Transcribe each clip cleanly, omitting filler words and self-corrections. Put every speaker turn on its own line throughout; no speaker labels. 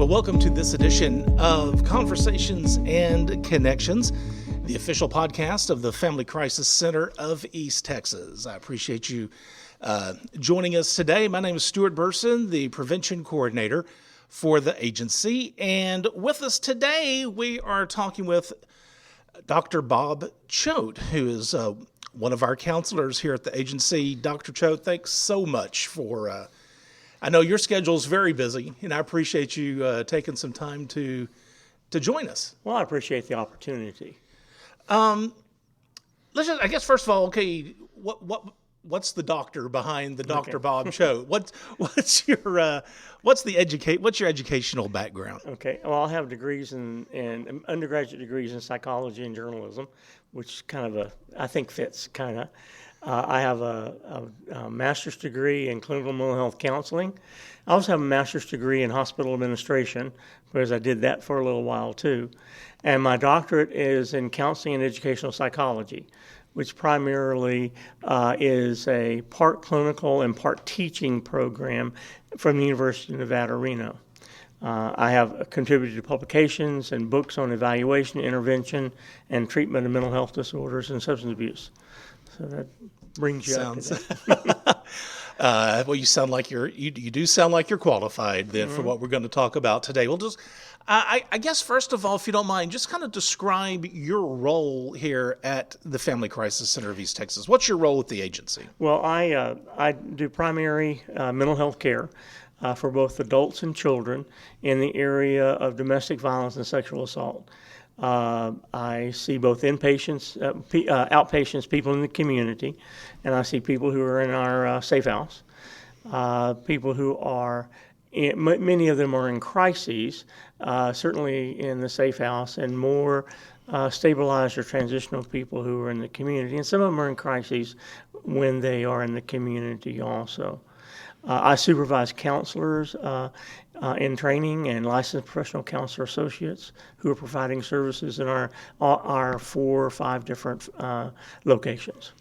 Well, welcome to this edition of Conversations and Connections, the official podcast of the Family Crisis Center of East Texas. I appreciate you joining us today. My name is Stuart, the Prevention Coordinator for the agency. And with us today, we are talking with Dr. Bob Choat, who is one of our counselors here at the agency. Dr. Choat, thanks so much for... I know your schedule is very busy, and I appreciate you taking some time to join us.
Well, I appreciate the opportunity.
Let's just, I guess, first of all, okay, what's the doctor behind the Dr. Bob Choat? What's your educational background?
Okay, well, I have degrees in undergraduate degrees in psychology and journalism, which I think fits kind of. I have a master's degree in clinical mental health counseling. I also have a master's degree in hospital administration, because I did that for a little while too. And my doctorate is in counseling and educational psychology, which primarily is a part clinical and part teaching program from the University of Nevada, Reno. I have contributed to publications and books on evaluation, intervention, and treatment of mental health disorders and substance abuse. So that brings you up to that.
Well, you sound like you do sound like you're qualified then for what we're going to talk about today. Well, just I guess first of all, if you don't mind, just kind of describe your role here at the Family Crisis Center of East Texas. What's your role with the agency?
Well, I do primary mental health care for both adults and children in the area of domestic violence and sexual assault. I see both inpatients, outpatients, people in the community, and I see people who are in our safe house, people who are, many of them are in crises, certainly in the safe house, and more stabilized or transitional people who are in the community, and some of them are in crises when they are in the community also. I supervise counselors in training and licensed professional counselor associates who are providing services in our 4 or 5 different locations.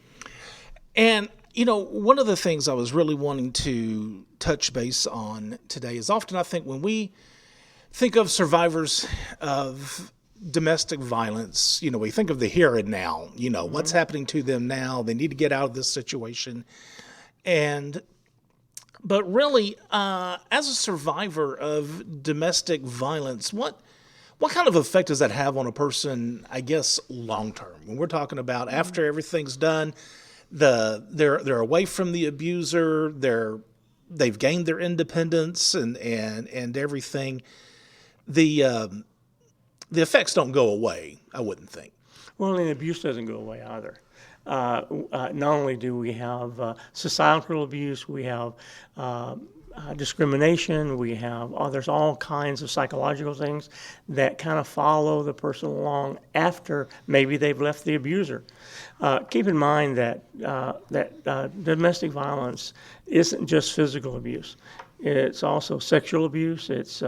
And, one of the things I was really wanting to touch base on today is often I think when we think of survivors of domestic violence, we think of the here and now, what's happening to them now. They need to get out of this situation. But really, as a survivor of domestic violence, what kind of effect does that have on a person, I guess, long term? When we're talking about after everything's done, they're away from the abuser, they've gained their independence and everything. The effects don't go away, I wouldn't think.
Well, and abuse doesn't go away either. Not only do we have societal abuse, we have discrimination, there's all kinds of psychological things that kind of follow the person along after maybe they've left the abuser. Keep in mind that domestic violence isn't just physical abuse. It's also sexual abuse, it's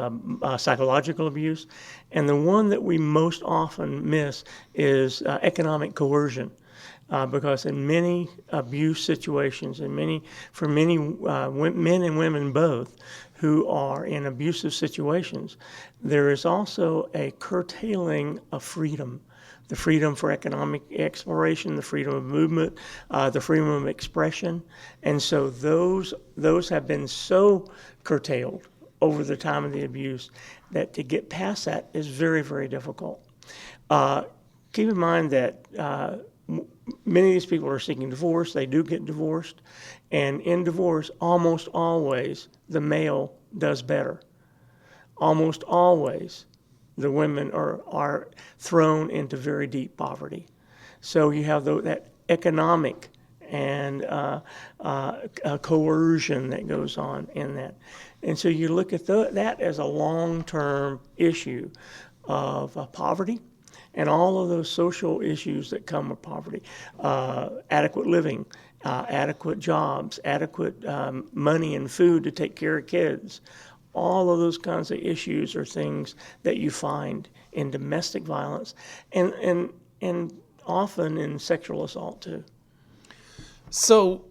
psychological abuse, and the one that we most often miss is economic coercion. Because in many abuse situations, for many men and women both who are in abusive situations, there is also a curtailing of freedom. The freedom for economic exploration, the freedom of movement, the freedom of expression. And so those have been so curtailed over the time of the abuse that to get past that is very, very difficult. Keep in mind that many of these people are seeking divorce. They do get divorced. And in divorce, almost always, the male does better. Almost always, the women are thrown into very deep poverty. So you have that economic and coercion that goes on in that. And so you look at that as a long-term issue of poverty, and all of those social issues that come with poverty, adequate living, adequate jobs, adequate money and food to take care of kids. All of those kinds of issues are things that you find in domestic violence and often in sexual assault too.
So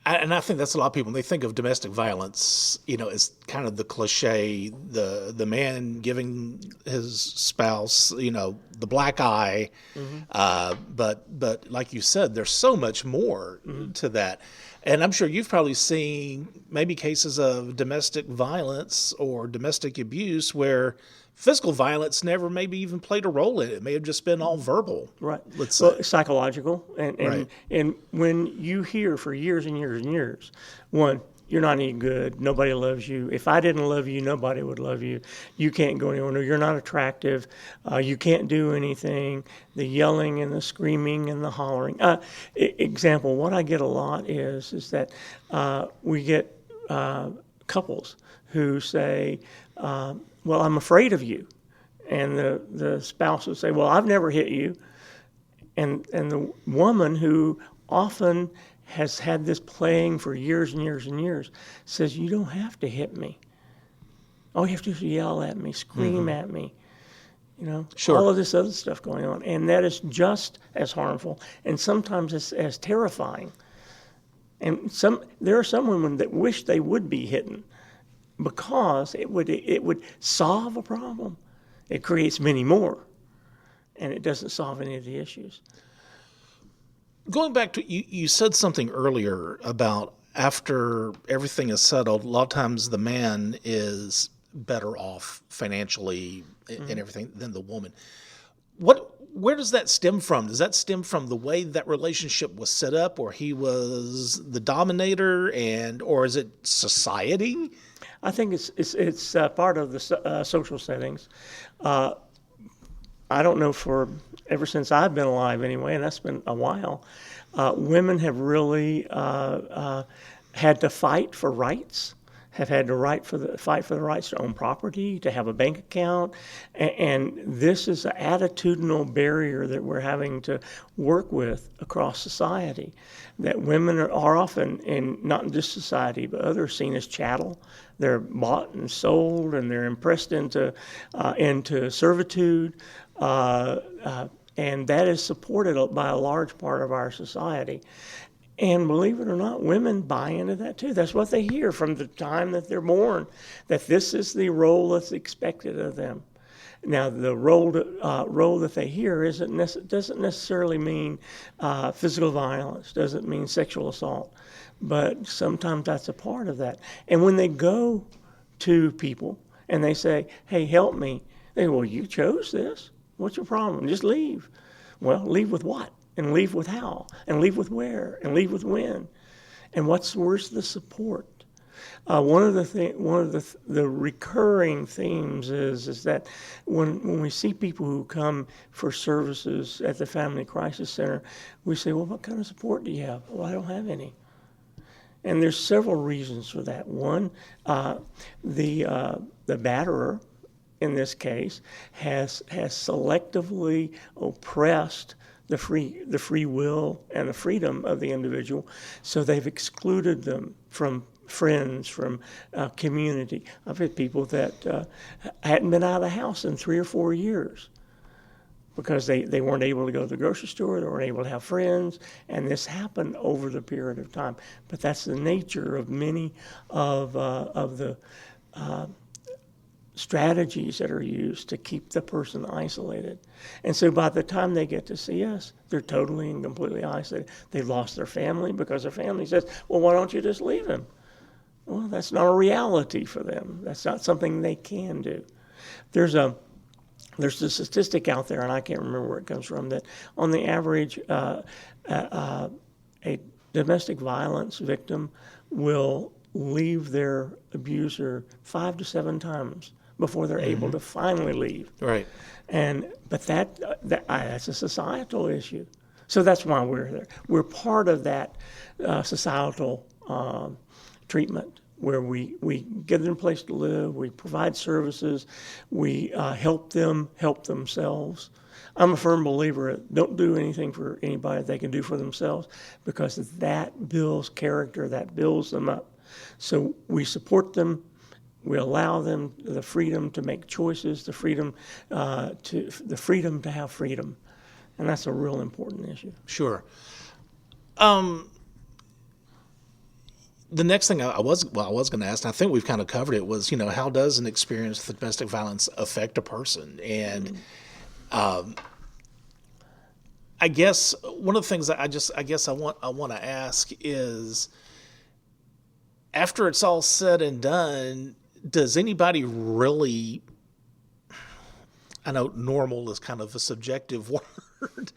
And I think that's a lot of people, when they think of domestic violence, it's kind of the cliche, the man giving his spouse, the black eye. But like you said, there's so much more to that. And I'm sure you've probably seen maybe cases of domestic violence or domestic abuse where physical violence never maybe even played a role in it. It may have just been all verbal.
Right.
Let's
Well,
say.
psychological.
Right.
And when you hear for years and years and years, one, you're not any good. Nobody loves you. If I didn't love you, nobody would love you. You can't go anywhere. No, you're not attractive. You can't do anything. The yelling and the screaming and the hollering. Example, what I get a lot is that we get couples who say, well, I'm afraid of you. And the spouse would say, well, I've never hit you. And the woman, who often has had this playing for years and years and years, says, you don't have to hit me. All you have to do is yell at me, scream at me,
Sure.
all of this other stuff going on. And that is just as harmful and sometimes as terrifying. And there are some women that wish they would be hidden because it would solve a problem. It creates many more, and it doesn't solve any of the issues.
Going back to, you said something earlier about after everything is settled, a lot of times the man is better off financially and everything than the woman. Where does that stem from? Does that stem from the way that relationship was set up, or he was the dominator, or is it society?
I think it's part of the social settings. I don't know, ever since I've been alive anyway, and that's been a while, women have really had to fight for rights, have had to fight for the rights to own property, to have a bank account, and this is an attitudinal barrier that we're having to work with across society. That women are often, not in this society, but others, seen as chattel. They're bought and sold, and they're impressed into servitude. And that is supported by a large part of our society. And believe it or not, women buy into that too. That's what they hear from the time that they're born, that this is the role that's expected of them. Now, the role that they hear doesn't necessarily mean physical violence, doesn't mean sexual assault, but sometimes that's a part of that. And when they go to people and they say, hey, help me, they say, well, you chose this. What's your problem? Just leave. Well, leave with what? And leave with how? And leave with where? And leave with when? And where's the support? One of the recurring themes is that when we see people who come for services at the Family Crisis Center, we say, well, what kind of support do you have? Well, I don't have any. And there's several reasons for that. One, the batterer, in this case, has selectively oppressed the free will and the freedom of the individual, so they've excluded them from friends, from community. I've had people that hadn't been out of the house in 3 or 4 years because they weren't able to go to the grocery store, they weren't able to have friends, and this happened over the period of time. But that's the nature of many of the strategies that are used to keep the person isolated. And so by the time they get to see us, they're totally and completely isolated. They've lost their family because their family says, well, why don't you just leave him? Well, that's not a reality for them. That's not something they can do. There's a statistic out there, and I can't remember where it comes from, that on the average, a domestic violence victim will leave their abuser 5 to 7 times before they're able to finally leave.
Right.
But that's a societal issue. So that's why we're there. We're part of that societal treatment where we give them a place to live, we provide services, we help them help themselves. I'm a firm believer that don't do anything for anybody that they can do for themselves, because that builds character, that builds them up. So we support them, we allow them the freedom to make choices, the freedom to have freedom, and that's a real important issue.
Sure. the next thing I was going to ask, and I think we've kind of covered it, was, how does an experience with domestic violence affect a person? And I guess one of the things that I want to ask is, after it's all said and done, does anybody really? I know normal is kind of a subjective word.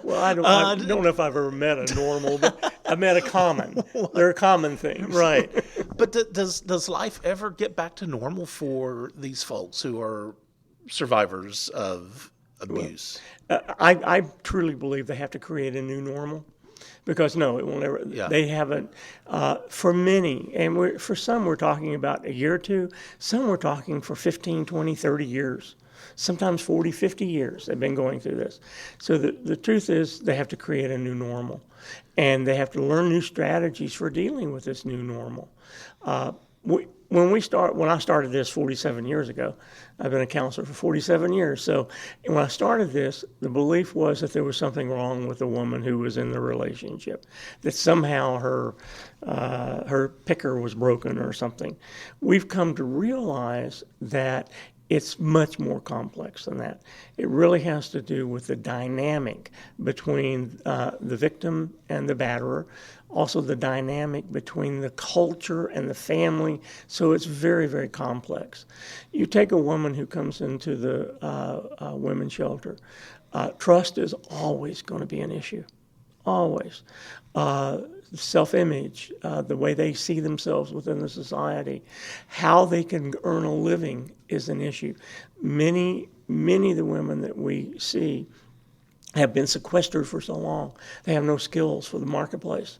Well, I don't know if I've ever met a normal, but I met a common. There are common things.
Right. But does life ever get back to normal for these folks who are survivors of abuse?
I truly believe they have to create a new normal. Because no, it will never.
Yeah.
They haven't. For many, and for some, we're talking about a year or two. Some we're talking for 15, 20, 30 years. Sometimes 40, 50 years they've been going through this. So the truth is they have to create a new normal. And they have to learn new strategies for dealing with this new normal. When I started this 47 years ago, I've been a counselor for 47 years. So when I started this, the belief was that there was something wrong with the woman who was in the relationship, that somehow her picker was broken or something. We've come to realize that it's much more complex than that. It really has to do with the dynamic between the victim and the batterer, also the dynamic between the culture and the family. So it's very, very complex. You take a woman who comes into the women's shelter, trust is always going to be an issue, always. Self-image, the way they see themselves within the society, how they can earn a living is an issue. Many of the women that we see have been sequestered for so long. They have no skills for the marketplace.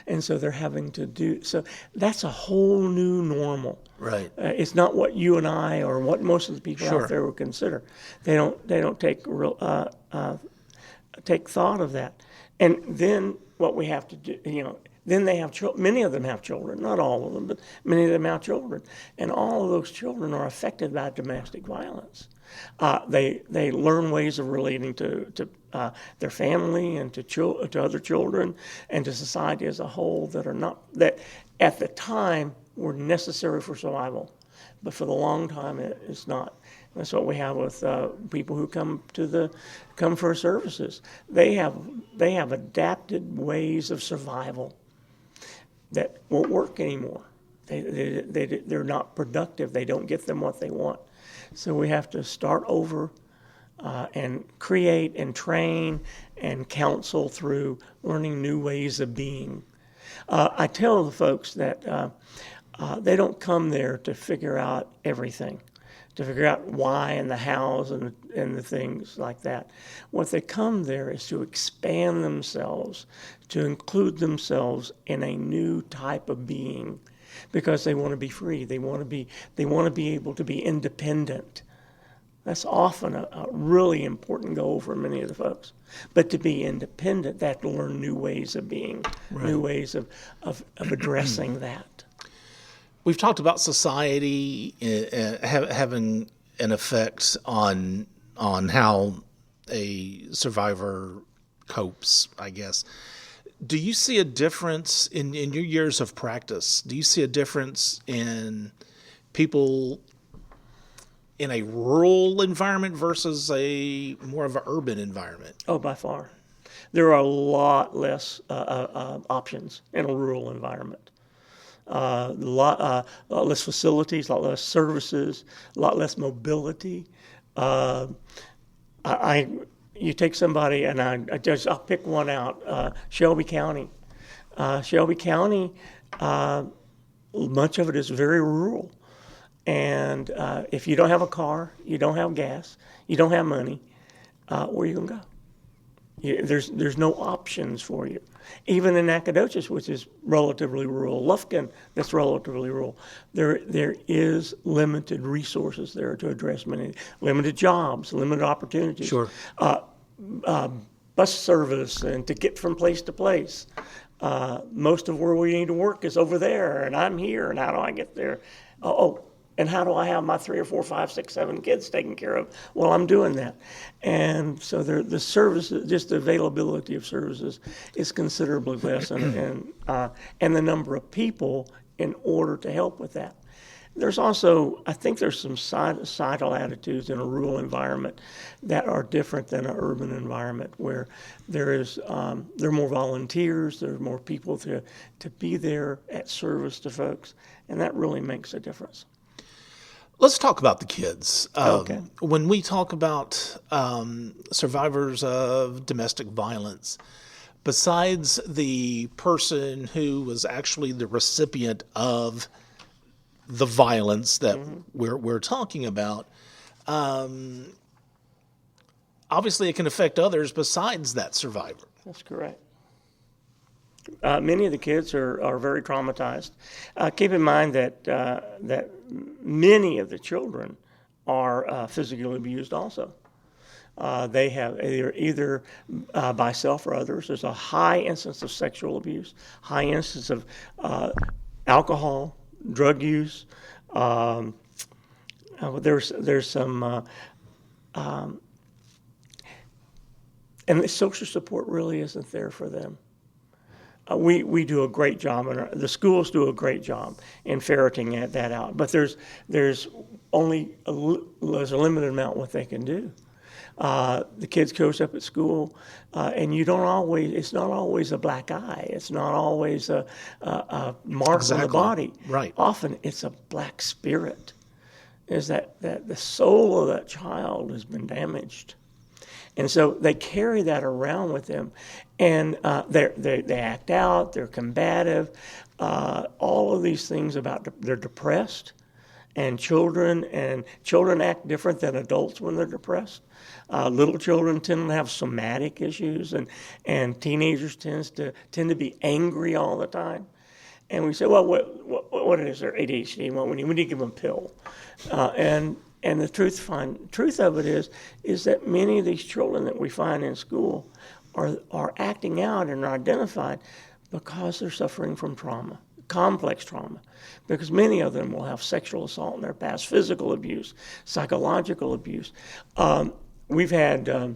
And so they're having to do, so that's a whole new normal.
Right.
It's not what you and I or what most of the people
Sure.
out there would consider. They don't take thought of that. And then what we have to do, then they have children. Many of them have children, not all of them, but many of them have children. And all of those children are affected by domestic violence. They learn ways of relating to their family and to other children and to society as a whole that at the time were necessary for survival, but for the long time it's not. That's what we have with people who come for services. They have adapted ways of survival that won't work anymore. They're not productive. They don't get them what they want. So we have to start over and create and train and counsel through learning new ways of being. I tell the folks that they don't come there to figure out everything, to figure out why and the hows and the things like that. What they come there is to expand themselves, to include themselves in a new type of being, because they want to be free. They want to be able to be independent. That's often a really important goal for many of the folks. But to be independent, they have to learn new ways of being, right. New ways of addressing that.
We've talked about society having an effect on how a survivor copes, I guess. Do you see a difference in your years of practice? Do you see a difference in people in a rural environment versus a more of an urban environment?
Oh, by far. There are a lot less options in a rural environment. A lot less facilities, a lot less services, a lot less mobility. You take somebody, and I'll pick one out, Shelby County. Shelby County, much of it is very rural. And if you don't have a car, you don't have gas, you don't have money, where are you going to go? There's no options for you. Even in Nacogdoches, which is relatively rural, Lufkin, that's relatively rural, there is limited resources there to address many, limited jobs, limited opportunities.
Sure.
Bus service and to get from place to place. Most of where we need to work is over there, and I'm here, and how do I get there? And how do I have my 3 or 4, 5, 6, 7 kids taken care of? Well, I'm doing that. And so the services, just the availability of services is considerably less, and the number of people in order to help with that. There's also, I think there's some societal attitudes in a rural environment that are different than an urban environment, where there are more volunteers, there's more people to be there at service to folks, and that really makes a difference.
Let's talk about the kids.
Okay.
When we talk about survivors of domestic violence, besides the person who was actually the recipient of the violence that we're talking about, obviously it can affect others besides that survivor.
That's correct. Many of the kids are very traumatized. Keep in mind that many of the children are physically abused also. They have either by self or others. There's a high instance of sexual abuse, high instance of alcohol, drug use. There's some, and the social support really isn't there for them. We do a great job, and the schools do a great job in ferreting that out. But there's only a limited amount what they can do. The kids goes up at school, and it's not always a black eye. It's not always a mark on the body.
Right.
Often it's a black spirit. Is that the soul of that child has been damaged. And so they carry that around with them, and they act out, they're combative, all of these things they're depressed, and children act different than adults when they're depressed. Little children tend to have somatic issues, and teenagers tend to be angry all the time. And we say, well, what is their ADHD? Well, we need to give them a pill. And the truth of it is that many of these children that we find in school are acting out and are identified because they're suffering from trauma, complex trauma, because many of them will have sexual assault in their past, physical abuse, psychological abuse. We've had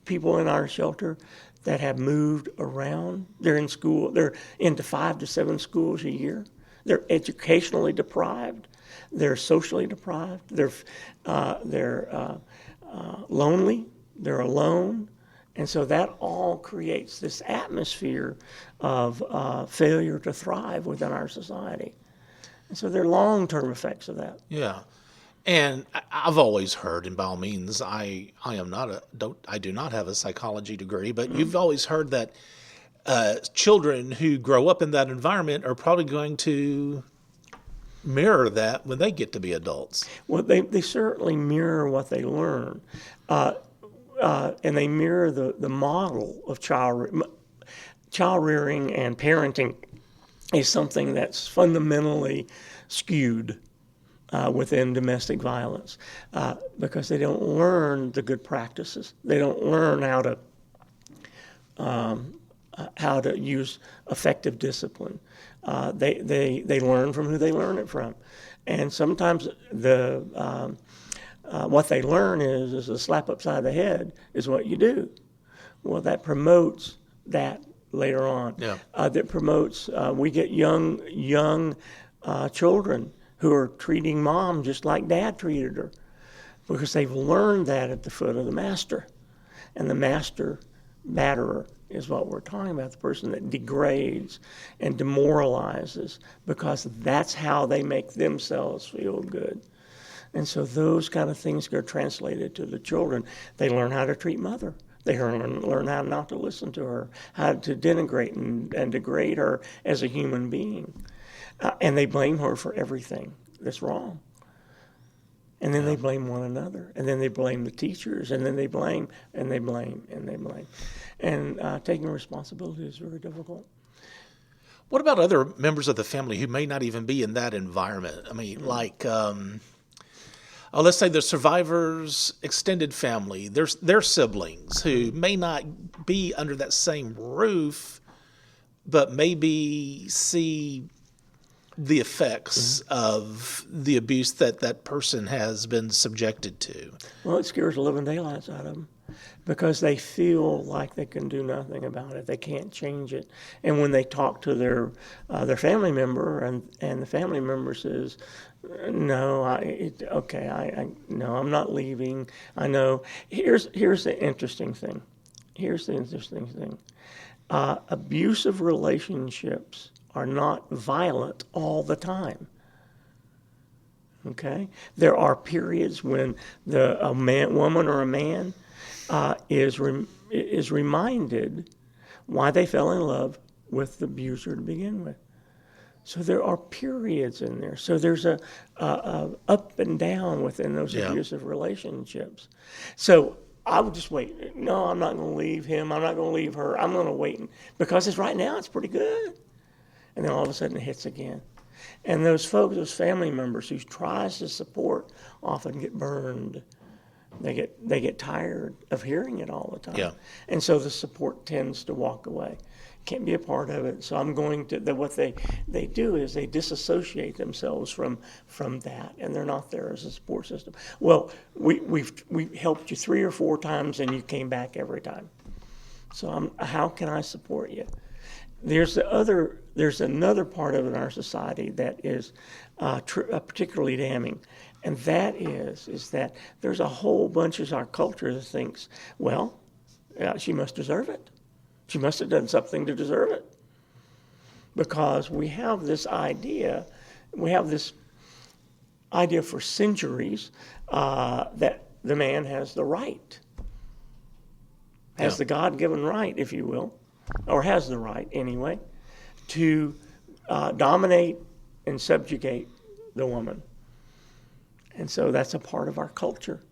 people in our shelter that have moved around. They're in school. They're into 5 to 7 schools a year. They're educationally deprived. They're socially deprived. They're lonely. They're alone. And so that all creates this atmosphere of failure to thrive within our society. And so there are long-term effects of that.
Yeah. And I've always heard, and by all means, I do not have a psychology degree, but you've always heard that children who grow up in that environment are probably going to mirror that when they get to be adults.
Well, they certainly mirror what they learn, and they mirror the model of child rearing, and parenting is something that's fundamentally skewed within domestic violence, because they don't learn the good practices. They don't learn how to use effective discipline. They learn from who they learn it from, and sometimes what they learn is a slap upside the head is what you do. Well, that promotes that later on.
Yeah.
That promotes. We get young children who are treating mom just like dad treated her, because they've learned that at the foot of the master, and the master batterer is what we're talking about, the person that degrades and demoralizes, because that's how they make themselves feel good. And so those kind of things get translated to the children. They learn how to treat mother. They learn how not to listen to her, how to denigrate and degrade her as a human being. And they blame her for everything that's wrong. And then they blame one another. And then they blame the teachers. And then they blame, and they blame, and they blame. And taking responsibility is very difficult.
What about other members of the family who may not even be in that environment? I mean, like, let's say the survivor's extended family, their siblings who may not be under that same roof, but maybe see the effects of the abuse that person has been subjected to.
Well, it scares the living daylights out of them because they feel like they can do nothing about it. They can't change it. And when they talk to their family member, and the family member says, "No, no, I'm not leaving. I know." Here's the interesting thing. Abusive relationships are not violent all the time. Okay, there are periods when woman or a man is reminded why they fell in love with the abuser to begin with. So there are periods in there. So there's a up and down within those abusive relationships. So I would just wait. No, I'm not going to leave him. I'm not going to leave her. I'm going to wait because right now it's pretty good. And then all of a sudden it hits again. And those folks, those family members who tries to support often get burned. They get tired of hearing it all the time.
Yeah.
And so the support tends to walk away. Can't be a part of it. So I'm going to, what they do is they disassociate themselves from that, and they're not there as a support system. Well, we helped you 3 or 4 times and you came back every time. So how can I support you? There's another part of it in our society that is particularly damning, and that is that there's a whole bunch of our culture that thinks, well, she must deserve it. She must have done something to deserve it. Because we have this idea for centuries that the man has the right, has the God-given right, if you will, or has the right anyway, to dominate and subjugate the woman. And so that's a part of our culture.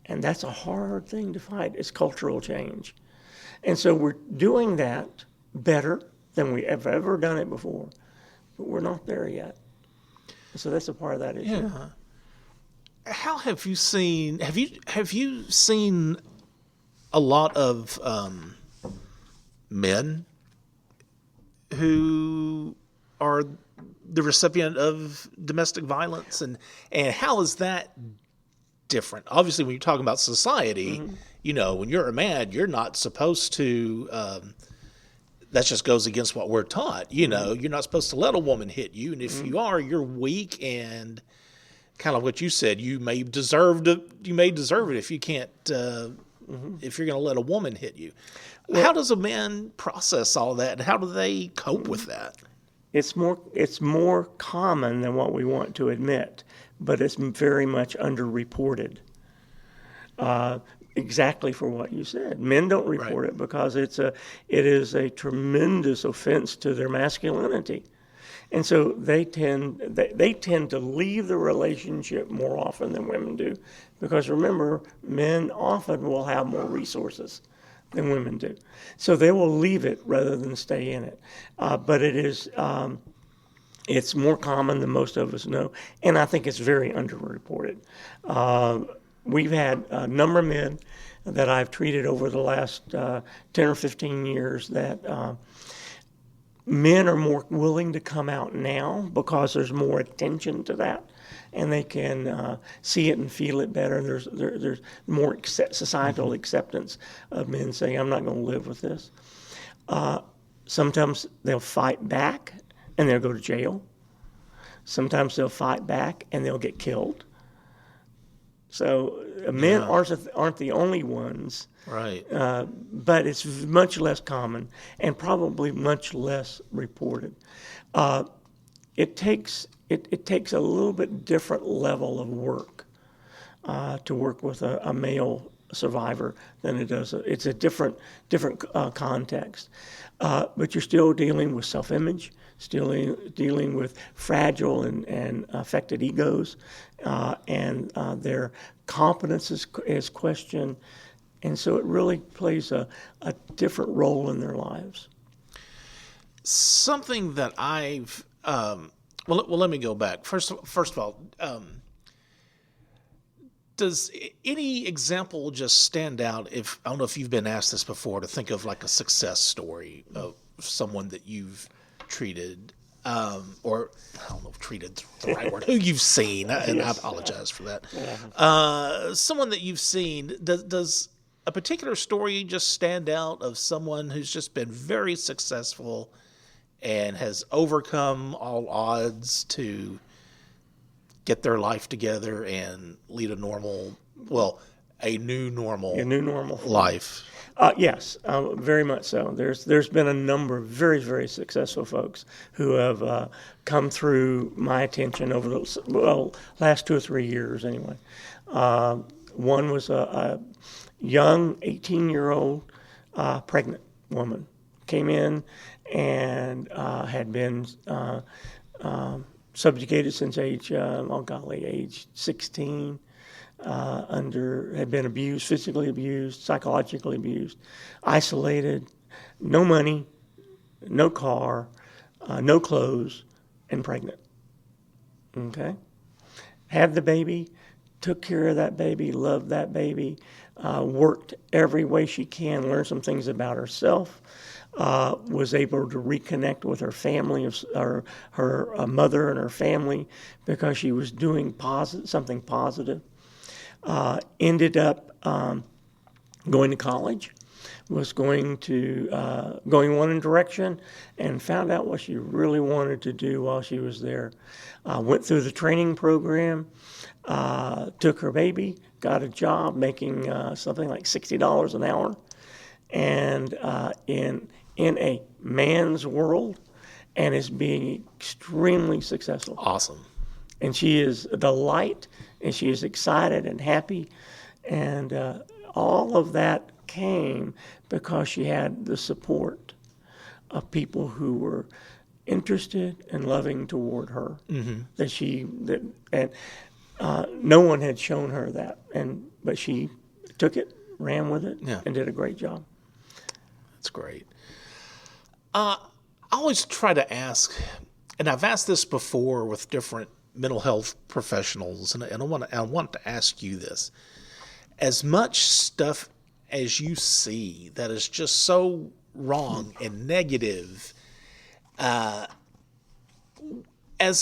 And that's a hard thing to fight. It's cultural change. And so we're doing that better than we have ever done it before. But we're not there yet. So that's a part of that issue.
Yeah. How have you seen a lot of men who are the recipient of domestic violence, and how is that different? Obviously, when you're talking about society, when you're a man, you're not supposed to. That just goes against what we're taught. You're not supposed to let a woman hit you, and if you are, you're weak, and kind of what you said. You may deserve it if you can't. If you're going to let a woman hit you. Well, how does a man process all that, and how do they cope with that?
It's more common than what we want to admit, but it's very much underreported. Exactly for what you said. Men don't report it because it is a tremendous offense to their masculinity. And so they tend to leave the relationship more often than women do, because remember, men often will have more resources than women do. So they will leave it rather than stay in it. But it's more common than most of us know, and I think it's very underreported. We've had a number of men that I've treated over the last 10 or 15 years that men are more willing to come out now because there's more attention to that, and they can see it and feel it better. There's more societal acceptance of men saying, I'm not going to live with this. Sometimes they'll fight back and they'll go to jail. Sometimes they'll fight back and they'll get killed. So men aren't the only ones.
Right.
But it's much less common and probably much less reported. It takes a little bit different level of work to work with a male survivor than it does. It's a different context. But you're still dealing with self-image, still dealing with fragile and affected egos, and their competence is questioned. And so it really plays a different role in their lives.
Something that I've let me go back. First of all, does any example just stand out? I don't know if you've been asked this before, to think of like a success story of someone that you've treated or I don't know if treated the right word, who you've seen, and I apologize for that. Someone that you've seen, does a particular story just stand out of someone who's just been very successful and has overcome all odds to get their life together and lead a new normal life?
Yes, very much so. There's been a number of very, very successful folks who have come through my attention over the last 2 or 3 years anyway. One was a young 18-year-old pregnant woman, came in and had been subjugated since age 16. Had been abused, physically abused, psychologically abused, isolated, no money, no car, no clothes, and pregnant. Okay? Had the baby, took care of that baby, loved that baby, worked every way she can, learned some things about herself, was able to reconnect with her family, her mother and her family, because she was doing something positive. Ended up going to college, was going one direction, and found out what she really wanted to do while she was there. Went through the training program, took her baby, got a job making something like $60 an hour, and in a man's world, and is being extremely successful.
Awesome.
And she is a delight, and she is excited and happy. And all of that came because she had the support of people who were interested and loving toward her. Mm-hmm. No one had shown her that, but she took it, ran with it, and did a great job.
That's great. I always try to ask, and I've asked this before with different mental health professionals, and I want to ask you this. As much stuff as you see that is just so wrong and negative, as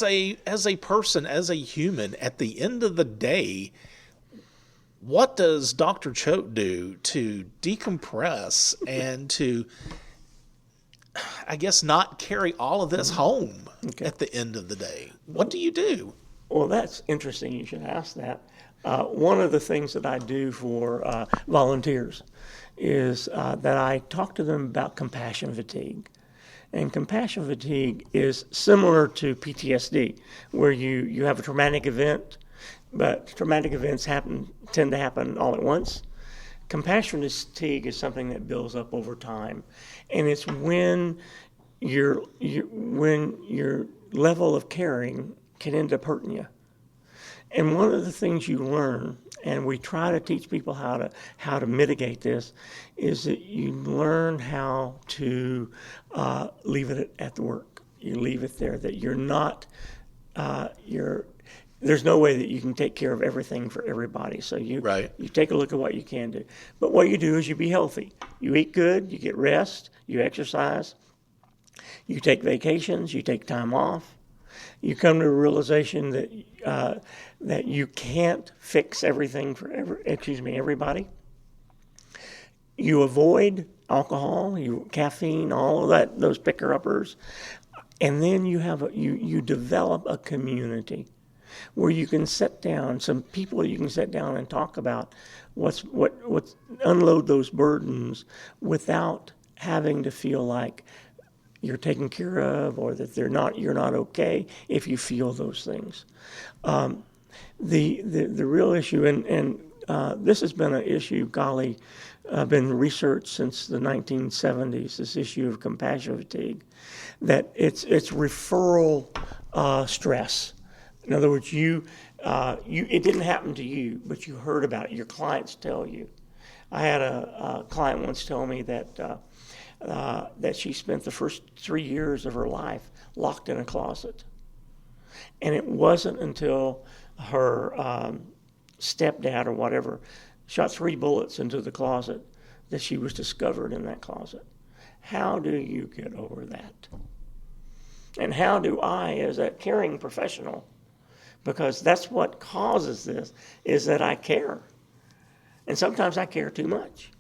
a person, as a human, at the end of the day, what does Dr. Choat do to decompress and to, I guess, not carry all of this home at the end of the day? What do you do?
Well, that's interesting. You should ask that. One of the things that I do for volunteers is that I talk to them about compassion fatigue. And compassion fatigue is similar to PTSD, where you have a traumatic event, but traumatic events tend to happen all at once. Compassion fatigue is something that builds up over time, and it's when your level of caring can end up hurting you. And one of the things you learn, and we try to teach people how to mitigate this, is that you learn how to leave it at the work. You leave it there. That you're not there's no way that you can take care of everything for everybody. So you take a look at what you can do. But what you do is you be healthy. You eat good, you get rest, you exercise, you take vacations, you take time off. You come to a realization that you can't fix everything for everybody. You avoid alcohol, caffeine, all of that, those picker-uppers, and then you develop a community where you can sit down, some people you can sit down and talk about unload those burdens without having to feel like you're taken care of, or that you're not okay if you feel those things. The real issue, and this has been an issue, been researched since the 1970s. This issue of compassion fatigue, that it's referral stress. In other words, it didn't happen to you, but you heard about it. Your clients tell you. I had a client once tell me that she spent the first 3 years of her life locked in a closet. And it wasn't until her stepdad or whatever shot 3 bullets into the closet that she was discovered in that closet. How do you get over that? And how do I, as a caring professional, because that's what causes this, is that I care. And sometimes I care too much.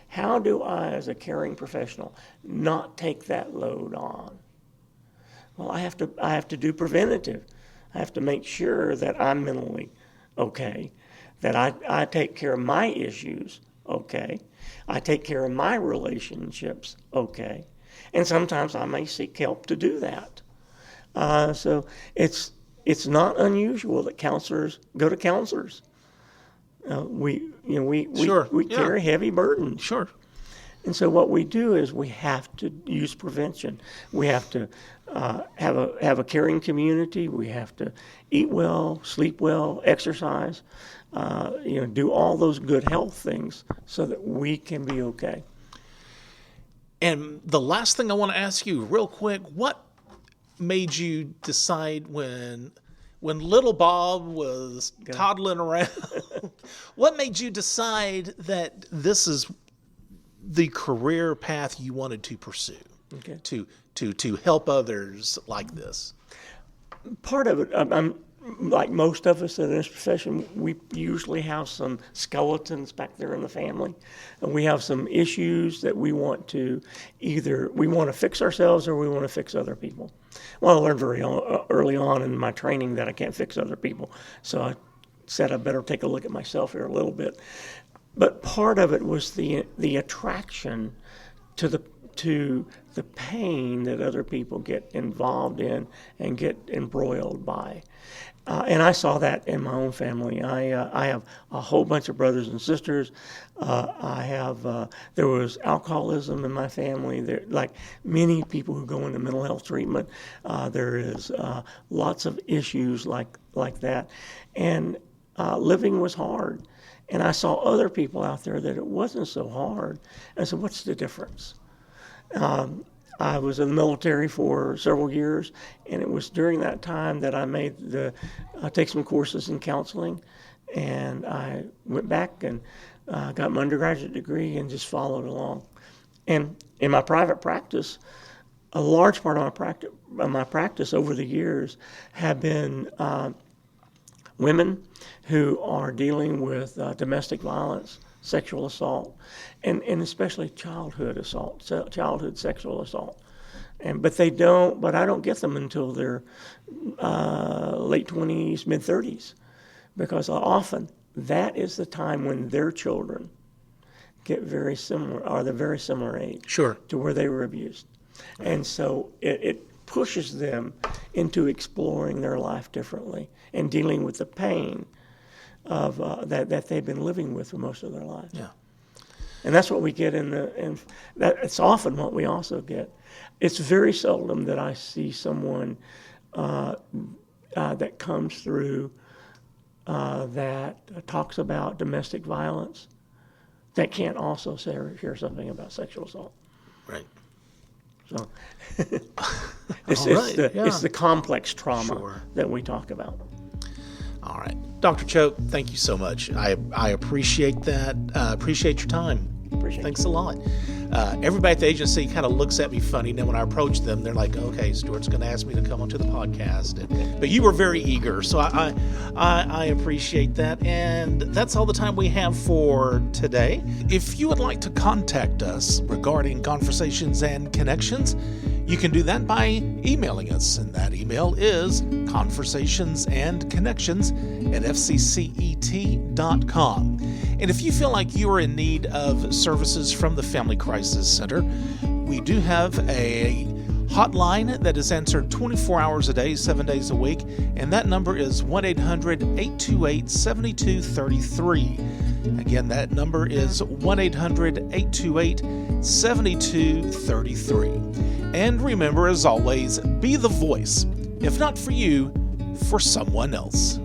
How do I, as a caring professional, not take that load on? Well, I have to do preventative. I have to make sure that I'm mentally okay, that I take care of my issues okay, I take care of my relationships okay, and sometimes I may seek help to do that. So it's not unusual that counselors go to counselors. We carry heavy burdens.
Sure.
And so what we do is we have to use prevention. We have to have a caring community. We have to eat well, sleep well, exercise, do all those good health things so that we can be okay.
And the last thing I want to ask you real quick, what made you decide when little Bob was toddling around, what made you decide that this is the career path you wanted to pursue, to help others like this?
Part of it, I'm like most of us in this profession, we usually have some skeletons back there in the family, and we have some issues that we want to fix ourselves or we want to fix other people. Well, I learned very early on in my training that I can't fix other people, so I said I better take a look at myself here a little bit. But part of it was the attraction to the pain that other people get involved in and get embroiled by. And I saw that in my own family. I have a whole bunch of brothers and sisters. There was alcoholism in my family. There, like many people who go into mental health treatment, there is lots of issues like that. And living was hard. And I saw other people out there that it wasn't so hard. And I said, what's the difference? I was in the military for several years, and it was during that time that I take some courses in counseling, and I went back and got my undergraduate degree and just followed along. And in my private practice, a large part of my practice over the years have been women who are dealing with domestic violence, sexual assault, and especially childhood sexual assault. But I don't get them until they're late 20s, mid 30s, because often that is the time when their children get very similar age to where they were abused. And so it pushes them into exploring their life differently and dealing with the pain of that they've been living with for most of their lives.
Yeah.
And that's what we get it's often what we also get. It's very seldom that I see someone that comes through that talks about domestic violence that can't also share something about sexual assault.
Right.
So it's the complex trauma that we talk about.
All right. Dr. Choat, thank you so much. I appreciate that. Appreciate your time. Thanks a lot. Everybody at the agency kind of looks at me funny. Now, when I approach them, they're like, okay, Stuart's going to ask me to come onto the podcast. But you were very eager, so I appreciate that. And that's all the time we have for today. If you would like to contact us regarding Conversations and Connections, you can do that by emailing us, and that email is conversationsandconnections@fccet.com. And if you feel like you are in need of services from the Family Crisis Center, we do have a hotline that is answered 24 hours a day, 7 days a week, and that number is 1-800-828-7233. Again, that number is 1-800-828-7233. And remember, as always, be the voice, if not for you, for someone else.